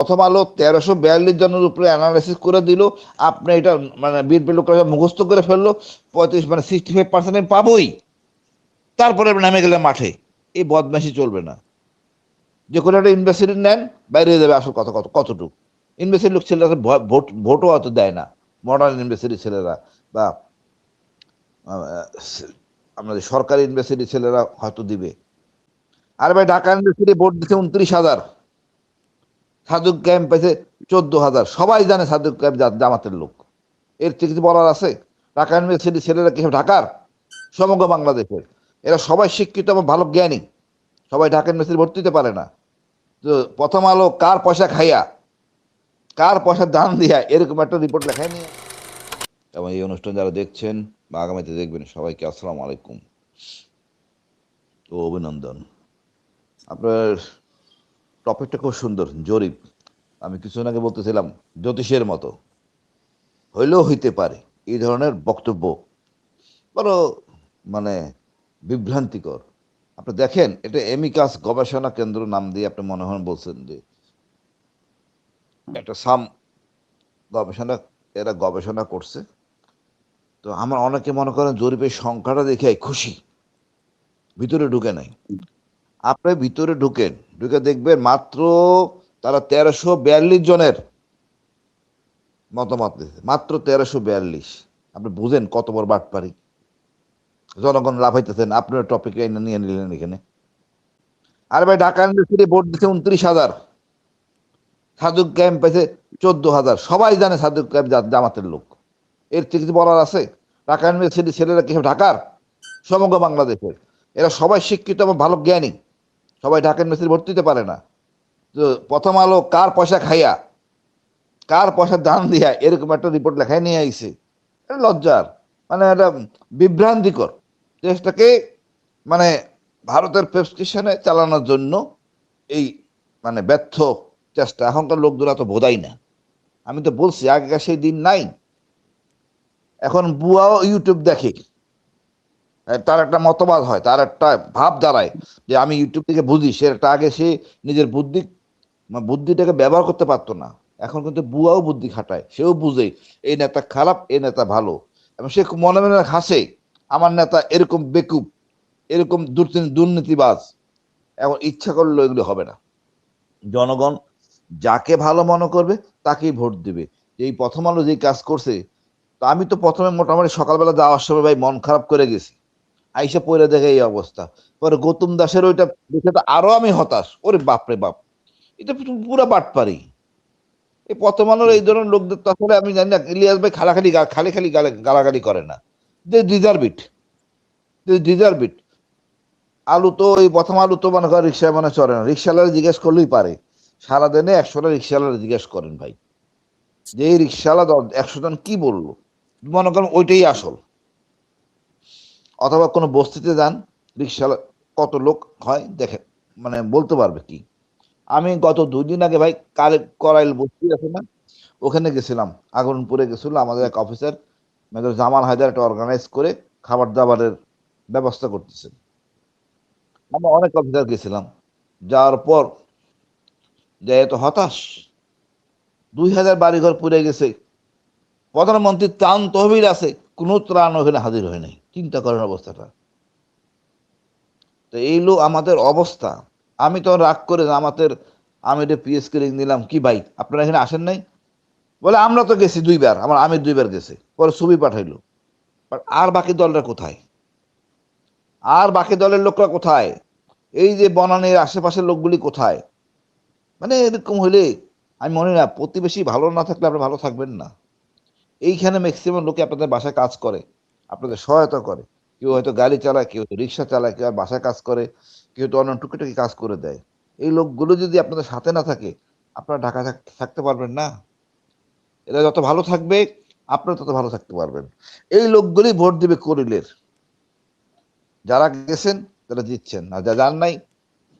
প্রথম আলো 1342 জনের উপরে অ্যানালাইসিস করে দিল, আপনি এটা মানে বিএনপি লোকরা মুখস্থ করে ফেললো, 35 মানে 65% আমি পাবোই, তারপরে নামে গেলে মাঠে। এই বদমাশি চলবে না। যে কোনো একটা ইউনিভার্সিটি নেন, বাইরে যাবে আসল কথা কতটুকু। ইউনিভার্সিটির লোক ছেলেরা ভোটও হয়তো দেয় না, মডার্ন ইউনিভার্সিটির ছেলেরা বা আমাদের সরকারি ইউনিভার্সিটির ছেলেরা হয়তো দিবে। আর ভাই ঢাকা ইউনিভার্সিটি ভোট দিচ্ছে 29,000, সাদুক ক্যাম্প পেয়েছে 14,000। সবাই জানে সাদুক ক্যাম্প জামাতের লোক। এর থেকে কিছু বলার আছে? ঢাকা ইউনিভার্সিটির ছেলেরা কি ঢাকার, সমগ্র বাংলাদেশের। এরা সবাই শিক্ষিত এবং ভালো জ্ঞানী, সবাই ঢাকা ইউনিভার্সিটি ভর্তি দিতে পারে না। তো প্রথম আলো কার পয়সা খাইয়া, কার পয়সা দান দিয়া এরকম একটা রিপোর্ট লেখায় নিয়ে। এবং এই অনুষ্ঠান যারা দেখছেন বা আগামীতে দেখবেন, সবাইকে আসসালামু আলাইকুম ও অভিনন্দন। আপনার টপিকটা খুব সুন্দর, জরিপ। আমি কিছুদিন আগে বলতেছিলাম জ্যোতিষের মতো, হইলেও হইতে পারে, এই ধরনের বক্তব্য বড় মানে বিভ্রান্তিকর। আপনি দেখেন, এটা এমিকাস গবেষণা কেন্দ্র নাম দিয়ে আপনি মনে হয় বলছেন যে একটা গবেষণা, এরা গবেষণা করছে। তো আমার অনেকে মনে করেন জরিপের সংখ্যাটা দেখে খুশি, ভিতরে ঢুকে নাই। আপনি ভিতরে ঢুকেন, ঢুকে দেখবেন মাত্র তারা 1342 জনের মতামত দিয়েছে, মাত্র 1342। আপনি বুঝেন কত বড় বাটপারি। জনগণ লাভ হইতেছেন, আপনার টপিকে নিয়ে নিলেন এখানে। আর ভাই ঢাকা ইউনিভার্সিটি ভোট দিচ্ছে 29,000, সাদুক ক্যাম্প পেয়েছে 14,000। সবাই জানে সাদুক ক্যাম্প জামাতের লোক। এর থেকে কিছু বলার আছে? ঢাকা ইউনিভার্সিটির ছেলেরা কি ঢাকার, সমগ্র বাংলাদেশের। এরা সবাই শিক্ষিত এবং ভালো জ্ঞানী, সবাই ঢাকা ইউনিভার্সিটি ভর্তি দিতে পারে না। তো প্রথম আলো কার পয়সা খাইয়া, কার পয়সা দান দিয়া এরকম একটা রিপোর্ট লেখায় নিয়ে আইছে। এটা লজ্জার, মানে এটা বিভ্রান্তিকর। দেশটাকে মানে ভারতের প্রেসক্রিপশনে চালানোর জন্য এই মানে ব্যর্থ চেষ্টা। এখনকার লোকগুলো তো বোধাই না। আমি তো বলছি আগেকার সেই দিন নাই। এখন বুয়াও ইউটিউব দেখে, তার একটা মতবাদ হয়, তার একটা ভাব দাঁড়ায় যে আমি ইউটিউব থেকে বুঝি। সে একটা আগে সে নিজের বুদ্ধিটাকে ব্যবহার করতে পারতো না। এখন কিন্তু বুয়াও বুদ্ধি খাটায়, সেও বুঝে এই নেতা খারাপ, এই নেতা ভালো। এবং সে মনে মনে হাসে, আমার নেতা এরকম বেকুব, এরকম দুর্নীতিবাজ। এখন ইচ্ছা করলে এগুলো হবে না। জনগণ যাকে ভালো মনে করবে তাকেই ভোট দিবে। এই প্রথম আলো যে কাজ করছে, তো আমি তো প্রথমে মোটামুটি সকালবেলা যাওয়ার সময় ভাই মন খারাপ করে গেছি, আইসা পড়ে দেখে এই অবস্থা। পরে গৌতম দাসের ওইটা দেখে তো আরো আমি হতাশ। ওরে বাপরে বাপ, এটা পুরা বাটপারি। এই প্রথম আলোর এই ধরনের লোকদের তো আসলে আমি জানি না, ইলিয়াস ভাই খালি খালি গালাগালি করে না, they deserve it, they deserve ইট। আলু তো ওই প্রথম আলু তো মনে করেন রিক্সায় মানে চলে না, রিক্সাওয়ালা জিজ্ঞেস করলেই পারে। সারাদিনে 100টা রিক্সাওয়ালা জিজ্ঞেস করেন ভাই, যে এই রিক্সাওয়ালা 100 জন কি বললো, মনে করেন ওইটাই আসল। অথবা কোনো বস্তিতে যান, রিক্সাওয়ালা কত লোক হয় দেখেন, মানে বলতে পারবে কি। আমি গত 2 দিন আগে ভাই করাইল বস্তি আছে না, ওখানে গেছিলাম। আগুনপুরে গেছিল আমাদের এক অফিসার, মেজর জামাল হায়দার, একটা অর্গানাইজ করে খাবার দাবারের ব্যবস্থা করতেছেন। আমরা অনেক অফিসার গেছিলাম। যাওয়ার পর যে এত হতাশ, 2,000 বাড়িঘর পুড়ে গেছে। প্রধানমন্ত্রীর ত্রাণ তহবিল আছে, কোনো ত্রাণ ওখানে হাজির হয় নাই। চিন্তা করেন অবস্থাটা। তো এই লো আমাদের অবস্থা। আমি তো রাগ করে আমাদের আমিরে পিএসকে রিং দিলাম, কি ভাই আপনারা এখানে আসেন নাই? বলে আমরা তো গেছি 2বার, আমার আমির 2বার গেছে। পরে ছবি পাঠাইলো। আর বাকি দলরা কোথায়? আর বাকি দলের লোকরা কোথায়? এই যে বনানীর আশেপাশের লোকগুলি কোথায়? মানে এরকম হইলে আমি মনে না, প্রতিবেশী ভালো না থাকলে আপনি ভালো থাকবেন না। এইখানে ম্যাক্সিমাম লোকে আপনাদের বাসায় কাজ করে, আপনাদের সহায়তা করে। কেউ হয়তো গাড়ি চালায়, কেউ হয়তো রিক্সা চালায়, কেউ আর বাসায় কাজ করে, কেউ তো অন্য টুকিটাকি কাজ করে দেয়। এই লোকগুলো যদি আপনাদের সাথে না থাকে, আপনারা ঢাকা থাকতে পারবেন না। এরা যত ভালো থাকবে, আপনারা তত ভালো থাকতে পারবেন। এই লোকগুলি ভোট দিবে করিলের। যারা গেছেন তারা জিতছেন, আর যা যান নাই,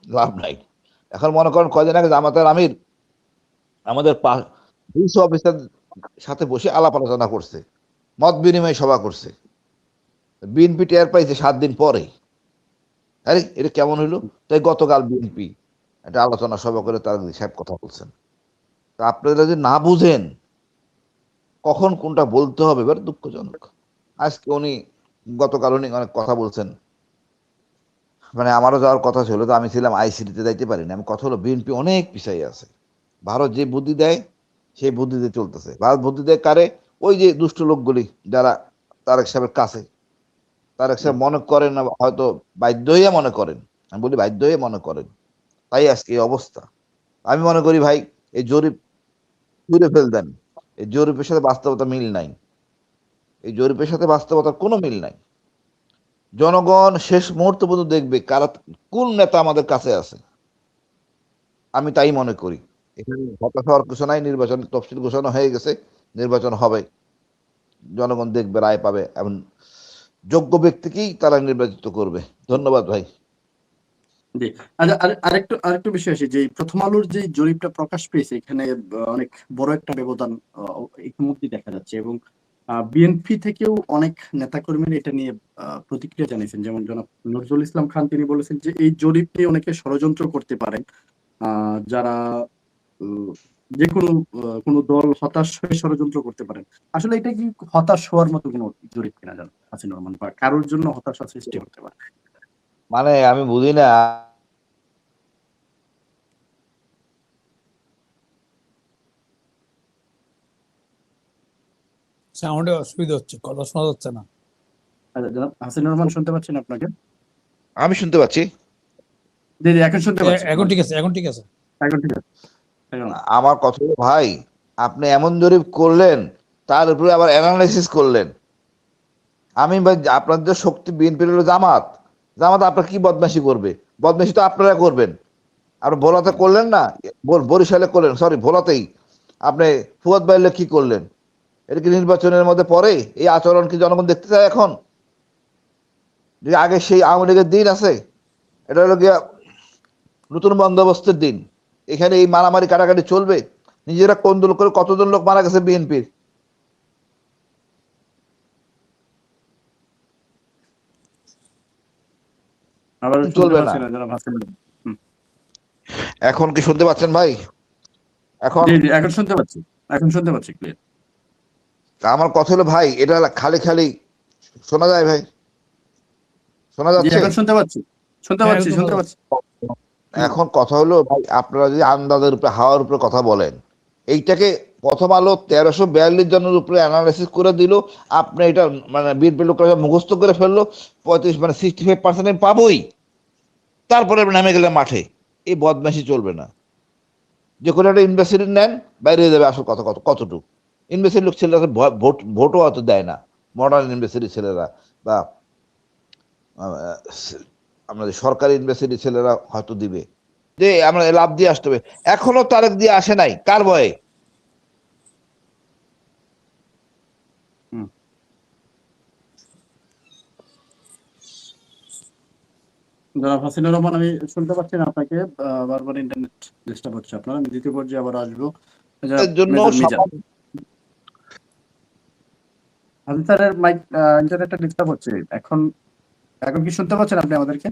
লাভ নাই। এখন মনে করেন কয়দিন আগে জামাতের আমির আমাদের 200 অফিসার সাথে বসে আলাপ আলোচনা করছে, মত বিনিময় সভা করছে। বিএনপি টের পাইছে 7 দিন পরে। আরে এটা কেমন হইলো? তাই গতকাল বিএনপি একটা আলোচনা সভা করে তারা সাহেব কথা বলছেন। তা আপনারা যদি না বুঝেন কখন কোনটা বলতে হবে, এবার দুঃখজনক। আজকে উনি গতকাল উনি অনেক কথা বলছেন, মানে আমারও যাওয়ার কথা ছিল, তো আমি ছিলাম আইসিটিতে যাইতে পারিনি। আমি কথা হলো বিএনপি অনেক পিছাই আছে, ভারত যে বুদ্ধি দেয় সেই বুদ্ধিতে চলতেছে। ভারত বুদ্ধি দেয় কারে? ওই যে দুষ্ট লোকগুলি যারা তারেক সাহেবের কাছে। তারেক সাহেব মনে করেন না, হয়তো বাধ্য হইয়া মনে করেন, আমি বলি বাধ্য হয়ে মনে করেন, তাই আজকে এই অবস্থা। আমি মনে করি ভাই, এই জরিপ তুলে ফেল দেন। এই জরিপের সাথে বাস্তবতা মিল নাই, এই জরিপের সাথে বাস্তবতার কোনো মিল নাই। জনগণ শেষ মুহূর্ত পর্যন্ত দেখবে কারা, কোন নেতা আমাদের কাছে আছে। আমি তাই মনে করি। এখানে হতাশ হওয়ার কিছু নাই, নির্বাচন তফসিল ঘোষণা হয়ে গেছে, নির্বাচন হবে, জনগণ দেখবে, রায় পাবে, এবং যোগ্য ব্যক্তিকেই তারা নির্বাচিত করবে। ধন্যবাদ ভাই। জি, আচ্ছা, আরেকটু আরেকটু বিষয় আছে যে প্রথম আলোর যে জরিপটা প্রকাশ পেয়েছে, এখানে অনেক বড় একটা ব্যবধান ইতিমধ্যে দেখা যাচ্ছে, এবং বিএনপি থেকেও অনেক নেতাকর্মীরা এটা নিয়ে প্রতিক্রিয়া জানিয়েছেন। যেমন জনাব নজরুল ইসলাম খান, তিনি বলেছেন যে এই জরিপ নিয়ে অনেকে ষড়যন্ত্র করতে পারেন, যারা যে কোনো দল হতাশ হয়ে ষড়যন্ত্র করতে পারেন। আসলে এটা কি হতাশ হওয়ার মতো কোনো জরিপ কিনা জান হাসিনুর রহমান, বা কারোর জন্য হতাশা সৃষ্টি করতে পারে? মানে আমি বুঝি না, সাউন্ডে অসুবিধা হচ্ছে, কথা শোনা যাচ্ছে না। আচ্ছা, জনাব হাসিনুর রহমান, শুনতে পাচ্ছেন আপনাকে? আমি শুনতে পাচ্ছি। জি, জি, এখন শুনতে পাচ্ছি। এখন ঠিক আছে, এখন ঠিক আছে। এখন ঠিক আছে। এখন আমার কথা হলো ভাই, আপনি এমন জরিপ করলেন, তার উপরে আবার অ্যানালাইসিস করলেন। আমি ভাই, আপনাদের শক্তি বিএনপির হলো জামাত, জামাত আপনার কি বদমাশি করবে? বদমাশি তো আপনারা করবেন। আপনি ভোলাতে করলেন না, বরিশালে করলেন, সরি ভোলাতেই আপনি ফুয়াদ বাইলে কি করলেন? এটা কি নির্বাচনের মধ্যে পড়ে? এই আচরণ কি জনগণ দেখতে চায় এখন? যে আগে সেই আওয়ামী লীগের দিন আছে, এটা হলো গিয়া নতুন বন্দোবস্তের দিন। এখানে এই মারামারি কাটাকাটি চলবে? নিজেরা কোন্দল করে কতজন লোক মারা গেছে বিএনপির। আবার চলবে শুনতে না। পাচ্ছি না জনাব হাসিনুর। এখন কি শুনতে পাচ্ছেন ভাই? এখন জি, জি, এখন শুনতে পাচ্ছি। এখন শুনতে পাচ্ছি ক্লিয়ার। আমার কথা হলো ভাই, এটা খালি খালি শোনা যায় ভাই? শোনা জি, যাচ্ছে? এখন শুনতে পাচ্ছি। শুনতে হ্যাঁ, পাচ্ছি, এখন শুনতে শোনা পাচ্ছি। এখন কথা হলো ভাই, আপনারা যদি আন্দাজের উপরে, হাওয়ার উপরে কথা বলেন, এইটাকে প্রথম আলো 1342 জনের উপরে অ্যানালাইসিস করে দিল, আপনি এটা মানে বিএনপি লোকরা মুখস্থ করে ফেললো, 35 মানে 65% আমি পাবোই, তারপরে নামে গেলে মাঠে। এই বদমাশি চলবে না। যে কোনো একটা ইউনিভার্সিটি নেন, বাইরে হয়ে যাবে আসল কথা কতটুকু। ইউনিভার্সিটির লোক ছেলেরা ভোটও হয়তো দেয় না, মডার্ন ইউনিভার্সিটির ছেলেরা বা আমাদের সরকারি ইউনিভার্সিটির ছেলেরা হয়তো দিবে, যে আমরা লাভ দিয়ে আসতে হবে। এখনো তারেক দিয়ে আসে নাই, কার ভয়ে? জনাব হাসিনুর রহমান, আমি শুনতে পাচ্ছি না আপনাকে। বারবার ইন্টারনেট ডিস্টার্ব হচ্ছে আপনার। আমি দ্বিতীয় পর্যায়ে আবার আসবো। জনাব এর জন্য মেজর মিজান। হাসিন স্যারের মাইক, ইন্টারনেটটা ডিস্টার্ব হচ্ছে। এখন এখন কি শুনতে পাচ্ছেন আপনি আমাদেরকে?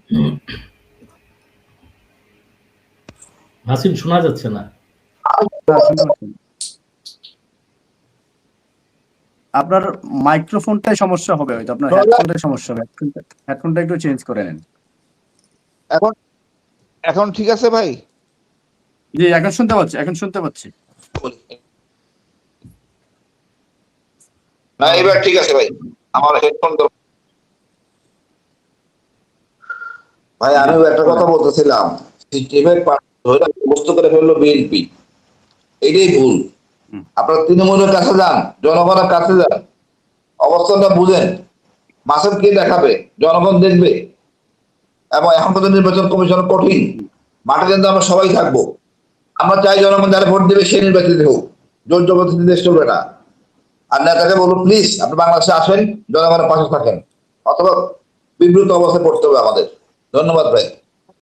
হাসিন, শোনা যাচ্ছে না। হ্যাঁ, শুনতে পাচ্ছেন। আপনার মাইক্রোফোনটাই সমস্যা হবে, হয়তো আপনার হেডফোনটাই সমস্যা হবে। হেডফোনটা একটু চেঞ্জ করে নেন। এখন এখন ঠিক আছে ভাই? জি, এখন শুনতে পাচ্ছি, এখন শুনতে পাচ্ছি। না, এবার ঠিক আছে ভাই। আমার হেডফোন ভাই, আমি একটা কথা বলতেছিলাম, মুক্ত করে ফেললো বিএনপি, এটাই ভুল। আপনারা তৃণমূলের কাছে যান, জনগণের কাছে যান, অবস্থানটা বুঝেন। মাসের কে দেখাবে? জনগণ দেখবে। এবং এখন তো নির্বাচন কমিশন কঠিন, মাঠে কিন্তু আমরা সবাই থাকবো। আমরা চাই জনগণ যারা ভোট দেবে সে নির্বাচিত হোক, জোর জবরদস্তি দেশ চলবে না। আর নেতাকে বলবো, প্লিজ আপনি বাংলাদেশে আসেন, জনগণের পাশে থাকেন, অথবা বিব্রত অবস্থায় পড়তে হবে আমাদের। ধন্যবাদ ভাই।